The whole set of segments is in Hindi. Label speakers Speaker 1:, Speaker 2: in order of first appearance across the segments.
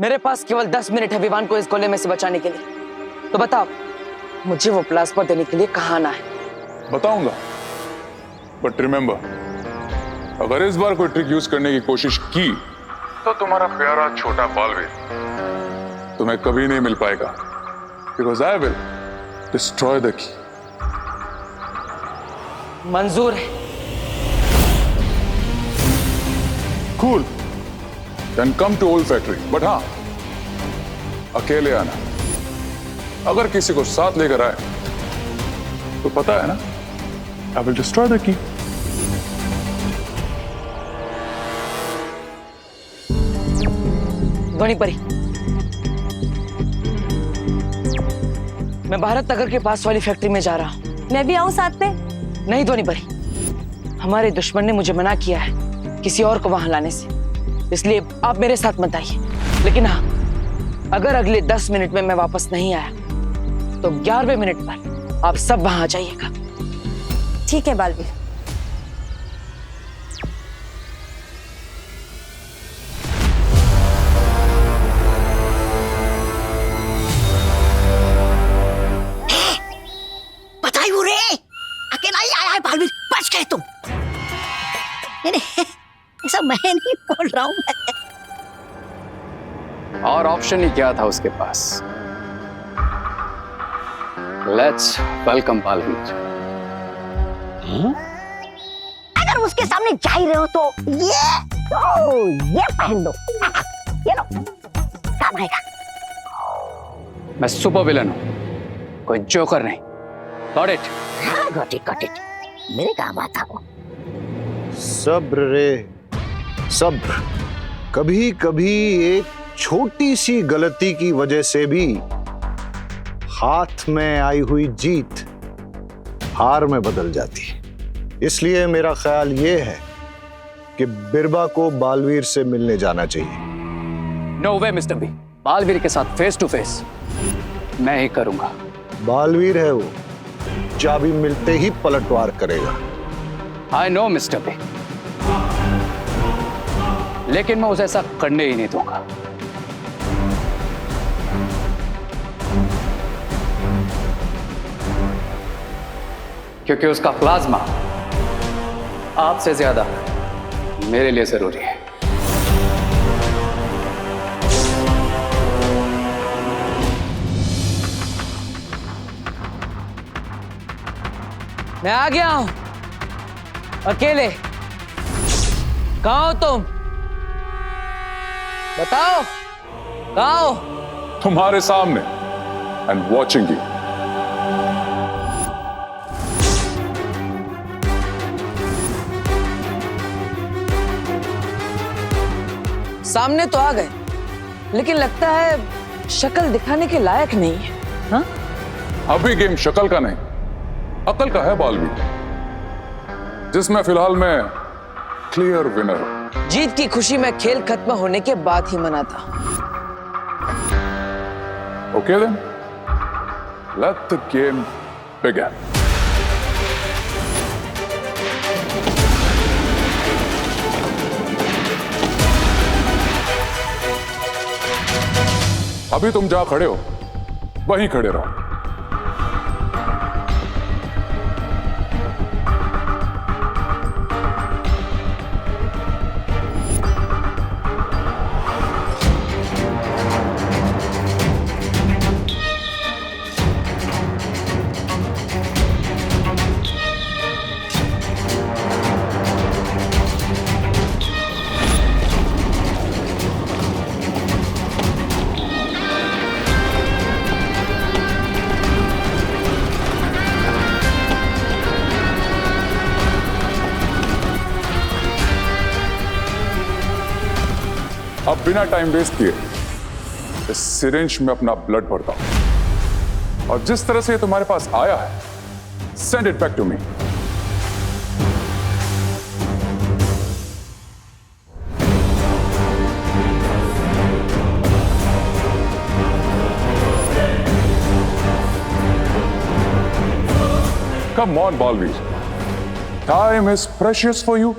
Speaker 1: मेरे पास केवल 10 मिनट है विवान को इस गोले में से बचाने के लिए। तो बताओ, मुझे वो प्लाज्मा देने के लिए कहाँ आना है?
Speaker 2: बताऊंगा, बट रिमेंबर, अगर इस बार कोई ट्रिक यूज करने की कोशिश की तो तुम्हारा प्यारा छोटा बालवीर तुम्हें कभी नहीं मिल पाएगा, because I will destroy the key.
Speaker 1: मंजूर है।
Speaker 2: Cool, then come to old factory, but हाँ, अकेले आना। अगर किसी को साथ लेकर आए तो पता है ना, आई विल डिस्ट्रॉय द की।
Speaker 1: धोनी परी, मैं भारत नगर के पास वाली फैक्ट्री में जा रहा हूँ।
Speaker 3: मैं भी आऊँ साथ में?
Speaker 1: नहीं धोनी परी, हमारे दुश्मन ने मुझे मना किया है किसी और को वहां लाने से, इसलिए आप मेरे साथ मत आइए। लेकिन हाँ, अगर अगले 10 मिनट में मैं वापस नहीं आया तो 11वें मिनट पर आप सब वहां आ जाइएगा।
Speaker 3: ठीक है बालवीर।
Speaker 4: बताइए रे, अकेला ही आया है बालवीर, बच गए तुम। नहीं, ऐसा मैं नहीं बोल रहा हूँ।
Speaker 5: और ऑप्शन ही क्या था उसके पास? Let's welcome Baalveer.
Speaker 4: अगर उसके सामने जा ही रहे हो तो ये पहन दो, ये लो, काम आएगा।
Speaker 5: मैं सुपर विलन हूं, कोई जोकर नहीं। Got it?
Speaker 4: हाँ, गॉट इट, मेरे काम आता हो।
Speaker 6: सब्र रे, सब्र। कभी कभी एक छोटी सी गलती की वजह से भी हाथ में आई हुई जीत हार में बदल जाती है। इसलिए मेरा ख्याल यह है कि बिरबा को बालवीर से मिलने जाना चाहिए।
Speaker 5: नो वे मिस्टर बी, बालवीर के साथ फेस टू फेस मैं ही करूंगा।
Speaker 6: बालवीर है वो, चाबी मिलते ही पलटवार करेगा।
Speaker 5: आई नो मिस्टर बी, लेकिन मैं उसे ऐसा करने ही नहीं दूंगा। क्योंकि उसका प्लाज्मा आपसे ज्यादा मेरे लिए जरूरी है।
Speaker 1: मैं आ गया हूं, अकेले। कहाँ हो तुम? बताओ, कहाँ हो?
Speaker 2: तुम्हारे सामने, एंड वॉचिंग यू।
Speaker 1: सामने तो आ गए, लेकिन लगता है शक्ल दिखाने के लायक नहीं है। हाँ?
Speaker 2: अभी गेम शक्ल का नहीं, अकल का है बालवीर, जिसमें फिलहाल मैं क्लियर विनर हूं।
Speaker 1: जीत की खुशी में खेल खत्म होने के बाद ही मनाता।
Speaker 2: Okay then, let the game begin. अभी तुम जहां खड़े हो वहीं खड़े रहो। अब बिना टाइम वेस्ट किए इस सिरिंज में अपना ब्लड भरता हूं, और जिस तरह से ये तुम्हारे पास आया है, send it back to me. Come on, Balveer. Time is precious for you.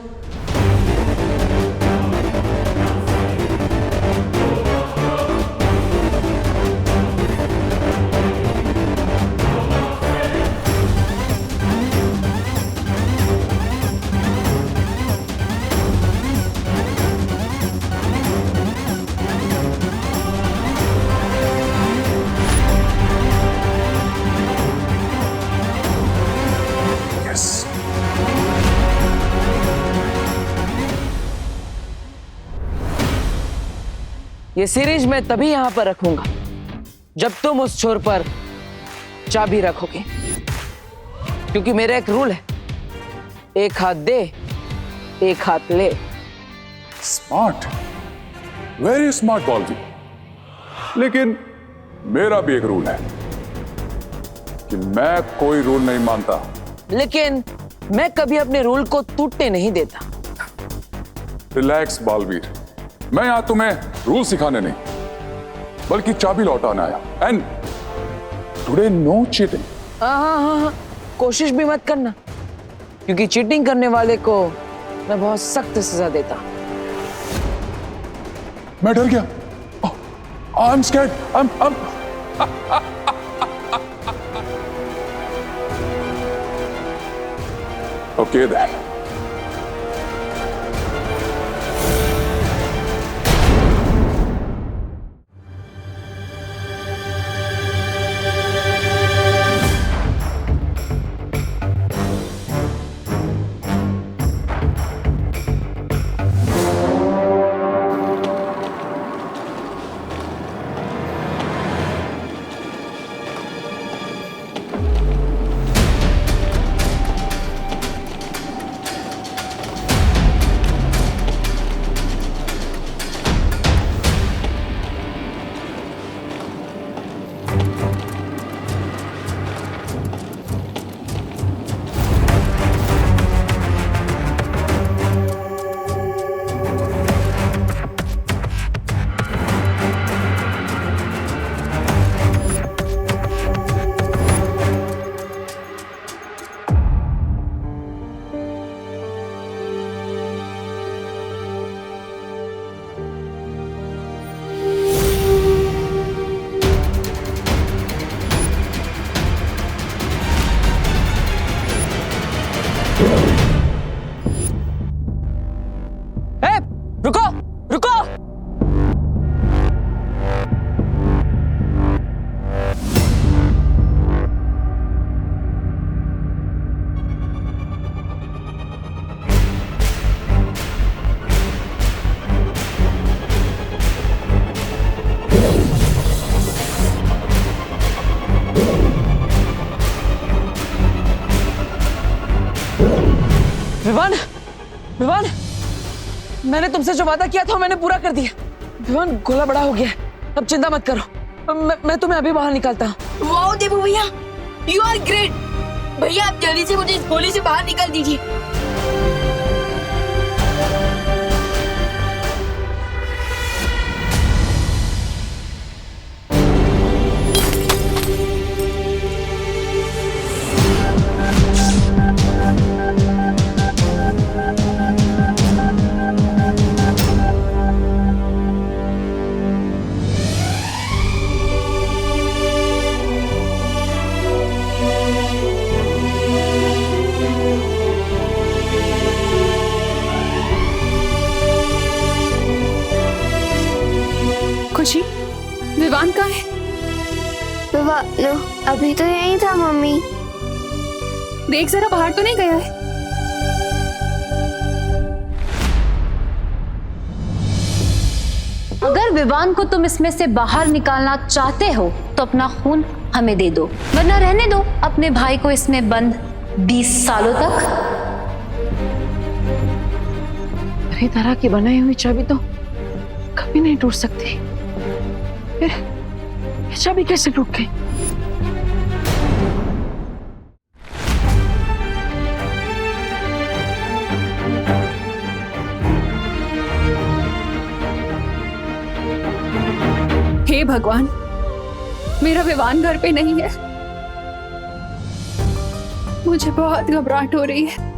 Speaker 1: ये सीरीज मैं तभी यहां पर रखूंगा जब तुम उस छोर पर चाबी रखोगे, क्योंकि मेरा एक रूल है, एक हाथ दे एक हाथ ले।
Speaker 2: Smart, very smart Baalveer. लेकिन मेरा भी एक रूल है कि मैं कोई रूल नहीं मानता।
Speaker 1: लेकिन मैं कभी अपने रूल को टूटने नहीं देता।
Speaker 2: रिलैक्स बालवीर, मैं यहां तुम्हें रूल सिखाने नहीं बल्कि चाबी लौटाने आया। And today no cheating.
Speaker 1: हाँ, कोशिश भी मत करना, क्योंकि चीटिंग करने वाले को मैं बहुत सख्त सजा देता।
Speaker 2: मैं डर गया। I am scared. Okay then.
Speaker 1: रुको रुको। विवान, विवान, मैंने तुमसे जो वादा किया था मैंने पूरा कर दिया। विवान, गोला बड़ा हो गया है, अब चिंता मत करो। मैं तुम्हें अभी बाहर निकालता हूँ।
Speaker 7: वाओ देबू भैया, यू आर ग्रेट। भैया आप जल्दी से मुझे इस गोली से बाहर निकाल दीजिए।
Speaker 8: खुशी, विवान कहाँ है?
Speaker 9: अभी तो यही था मम्मी।
Speaker 8: देख जरा, बाहर तो नहीं गया है?
Speaker 3: अगर विवान को तुम इसमें से बाहर निकालना चाहते हो तो अपना खून हमें दे दो, वरना रहने दो अपने भाई को इसमें बंद 20 सालों तक।
Speaker 1: मेरी तरह की बनाई हुई चाबी तो कभी नहीं टूट सकती। फिर ये चाबी कैसे टूट गई?
Speaker 8: हे भगवान, मेरा विवान घर पे नहीं है। मुझे बहुत घबराहट हो रही है।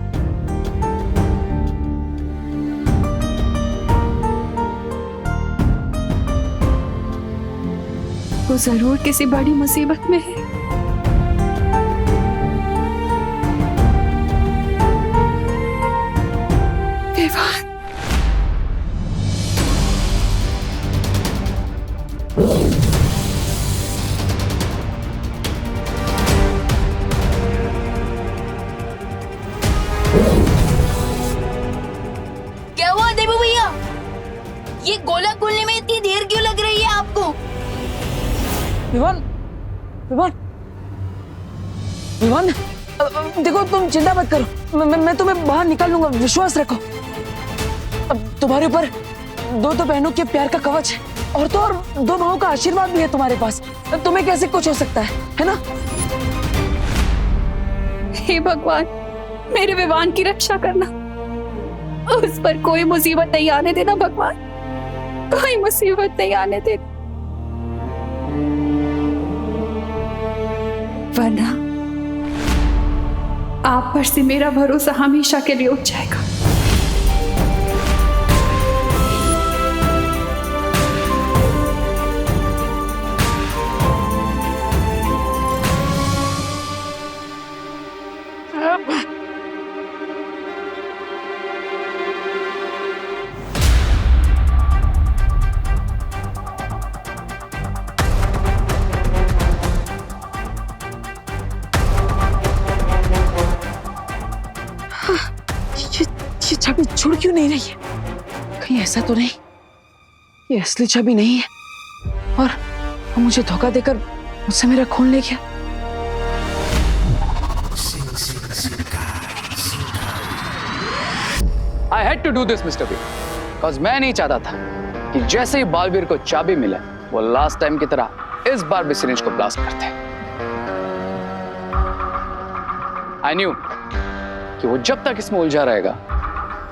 Speaker 8: वो जरूर किसी बड़ी मुसीबत में है। विवान,
Speaker 7: क्या हुआ देबू भैया? ये गोला खोलने में इतनी देर क्यों लग
Speaker 1: विवान, विवान, विवान, देखो तुम चिंता मत करो, मैं तुम्हें बाहर निकाल लूंगा, विश्वास रखो। अब तुम्हारे ऊपर दो बहनों के प्यार का कवच है, और तो और दो भाइयों का आशीर्वाद भी है तुम्हारे पास। तुम्हें कैसे कुछ हो सकता है ना?
Speaker 8: हे भगवान, मेरे विवान की रक्षा करना, उस पर कोई मुसीबत नहीं आने देना भगवान, कोई मुसीबत नहीं आने देना, वरना आप पर से मेरा भरोसा हमेशा के लिए उठ जाएगा।
Speaker 1: ये छवि जुड़ क्यों नहीं रही है? कहीं ऐसा तो नहीं ये असली छवि नहीं है और मुझे धोखा देकर मुझसे मेरा खून ले गया?
Speaker 5: I had to do this, Mr. B, because मैं नहीं चाहता था कि जैसे ही बालवीर को चाबी मिले वो लास्ट टाइम की तरह इस बार भी सिरिंज को ब्लास्ट करते। I knew कि वो जब तक इसमें उलझा रहेगा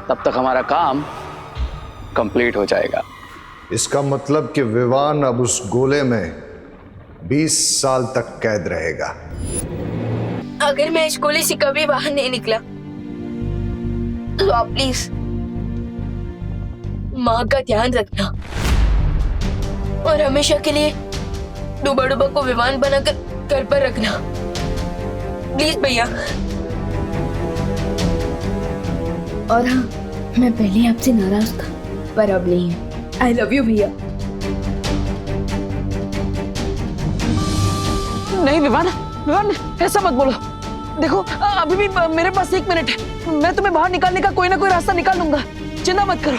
Speaker 5: तब तक हमारा काम कंप्लीट हो जाएगा।
Speaker 6: इसका मतलब कि विवान अब उस गोले में 20 साल तक कैद रहेगा।
Speaker 7: अगर मैं इस गोली से कभी बाहर नहीं निकला तो आप प्लीज माँ का ध्यान रखना और हमेशा के लिए डूबा डूबा को विमान बनाकर घर पर रखना, प्लीज भैया। और हाँ, मैं पहले आपसे नाराज था पर अब नहीं है। आई लव यू भैया।
Speaker 1: नहीं विवान, विवान ऐसा मत बोलो। देखो अभी भी मेरे पास 1 मिनट है, मैं तुम्हें बाहर निकालने का कोई ना कोई रास्ता निकाल लूंगा, चिंता मत करो।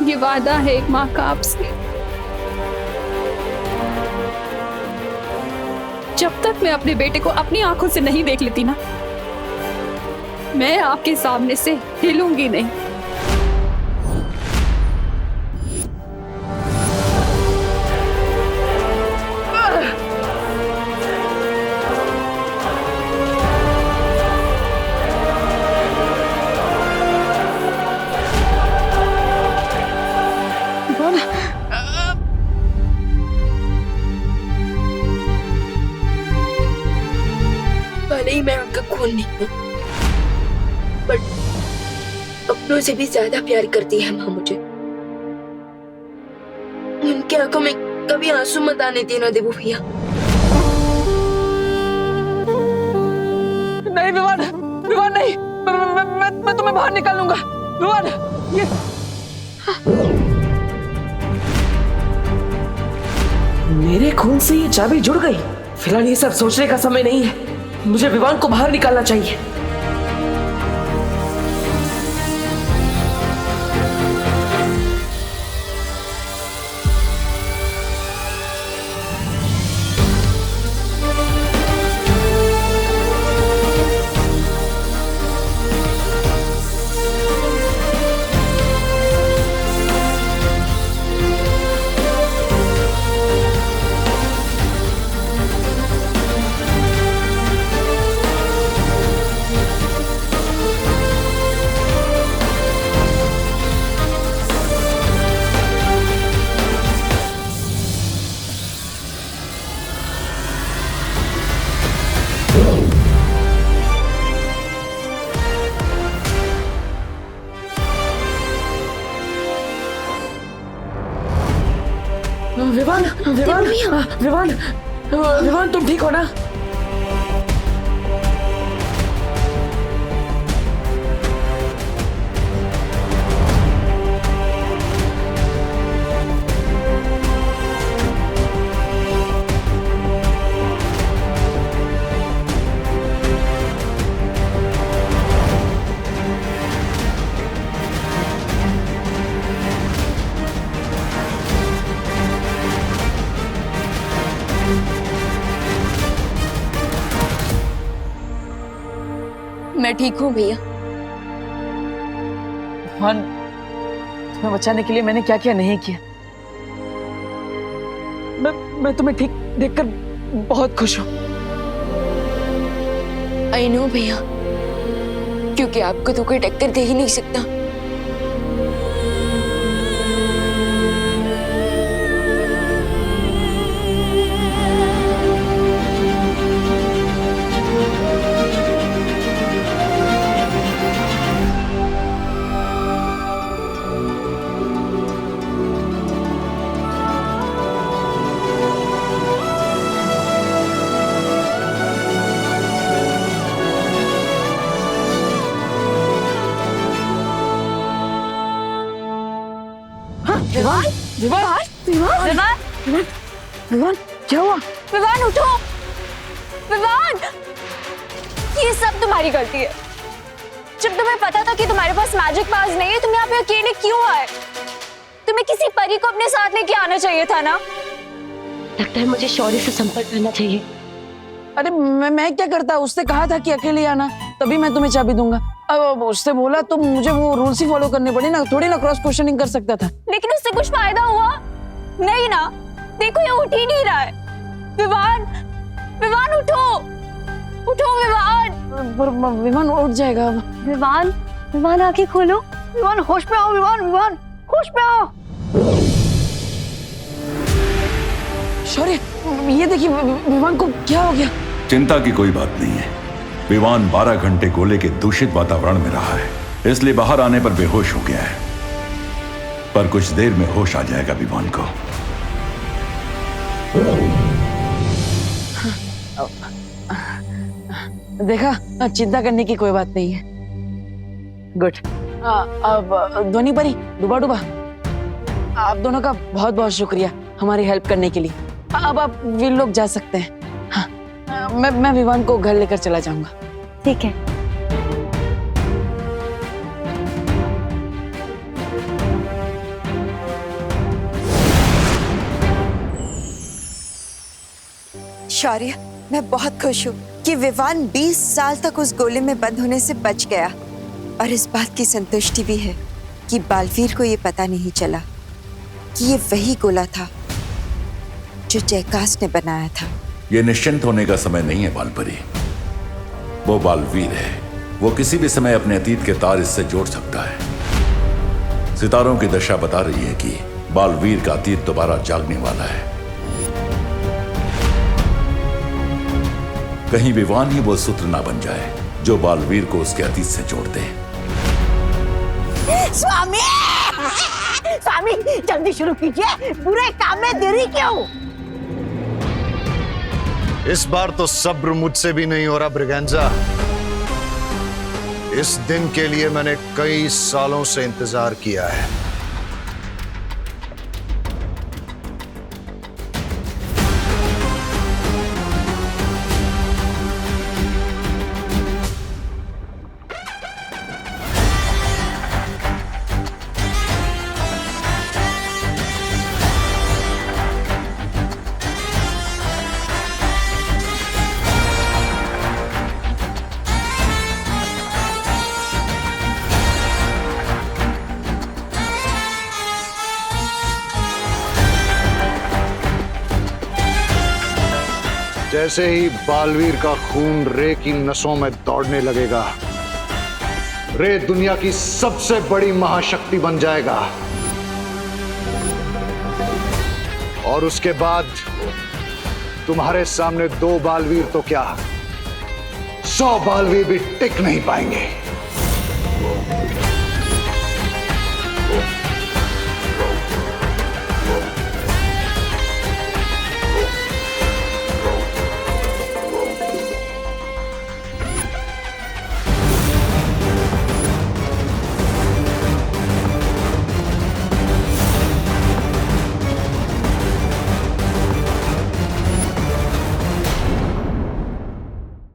Speaker 8: ये वादा है एक माँ का आपसे, जब तक मैं अपने बेटे को अपनी आंखों से नहीं देख लेती ना, मैं आपके सामने से हिलूंगी नहीं।
Speaker 7: भले ही मैं उनका खून नहीं हूँ, बट अपनों से भी ज्यादा प्यार करती है माँ मुझे। उनकी आंखों में कभी आंसू मत आने देना देवू भैया।
Speaker 1: नहीं विवान, विवान नहीं, मैं तुम्हें बाहर निकाल लूंगा। विवान ये मेरे खून से ये चाबी जुड़ गई। फिलहाल ये सब सोचने का समय नहीं है, मुझे विवान को बाहर निकालना चाहिए। विवान, विवान, विवान, विवान तुम ठीक हो ना?
Speaker 7: ठीक हूँ भैया।
Speaker 1: मान, तुम्हें बचाने के लिए मैंने क्या क्या नहीं किया। मैं तुम्हें ठीक देखकर बहुत खुश हूँ।
Speaker 7: आई नो भैया, क्योंकि आपको तो कोई टक्कर दे ही नहीं सकता।
Speaker 1: विवान, विवान, विवान, विवान, विवान, क्या हुआ?
Speaker 8: विवान उठो, विवान, ये सब तुम्हारी गलती है। जब तुम्हें पता था कि तुम्हारे पास मैजिक पावर्स नहीं है, तुम यहाँ पे अकेले क्यों आए? तुम्हें किसी परी को अपने साथ लेके आना चाहिए था ना।
Speaker 4: लगता है मुझे शौर्य से संपर्क करना चाहिए।
Speaker 1: अरे मैं क्या करता, उससे कहा था कि अकेले आना, तभी मैं तुम्हें चाबी दूंगा। अब उससे बोला तो मुझे वो रूल्स ही फॉलो करने पड़े ना, थोड़ी ना क्रॉस क्वेश्चनिंग कर सकता था।
Speaker 8: लेकिन उससे कुछ फायदा हुआ नहीं ना। देखो ये उठ ही नहीं रहा है। विवान, विवान उठो, उठो विवान।
Speaker 1: विमान उठ जाएगा।
Speaker 8: विवान, विवान आंखें खोलो।
Speaker 4: विवान होश में आओ, विवान, विवान होश में आओ।
Speaker 1: शौर्य, ये देखिए विमान को क्या हो गया?
Speaker 10: चिंता की कोई बात नहीं है। विवान 12 घंटे गोले के दूषित वातावरण में रहा है, इसलिए बाहर आने पर बेहोश हो गया है। पर कुछ देर में होश आ जाएगा विवान को।
Speaker 1: देखा, चिंता करने की कोई बात नहीं है। गुड। अब ध्वनि परी, डूबा डूबा, आप दोनों का बहुत बहुत शुक्रिया हमारी हेल्प करने के लिए। अब आप वीर लोग जा सकते हैं। हाँ, मैं विवान को घर लेकर चला जाऊंगा।
Speaker 8: ठीक है।
Speaker 11: शौर्य, मैं बहुत खुश हूँ कि विवान 20 साल तक उस गोले में बंद होने से बच गया, और इस बात की संतुष्टि भी है कि बालवीर को ये पता नहीं चला कि ये वही गोला था जो जयकाश ने बनाया था।
Speaker 10: ये निश्चिंत होने का समय नहीं है बालपरी। वो बालवीर है, वो किसी भी समय अपने अतीत के तार इससे जोड़ सकता है। सितारों की दशा बता रही है कि बालवीर का अतीत दोबारा जागने वाला है। कहीं विवान ही वो सूत्र ना बन जाए जो बालवीर को उसके अतीत से जोड़ दे।
Speaker 4: स्वामी, स्वामी जल्दी शुरू कीजिए, बुरे काम में देरी क्यों?
Speaker 6: इस बार तो सब्र मुझसे भी नहीं हो रहा ब्रिगेंजा। इस दिन के लिए मैंने कई सालों से इंतजार किया है। जैसे ही बालवीर का खून रे की नसों में दौड़ने लगेगा, रे दुनिया की सबसे बड़ी महाशक्ति बन जाएगा। और उसके बाद तुम्हारे सामने 2 बालवीर तो क्या, 100 बालवीर भी टिक नहीं पाएंगे।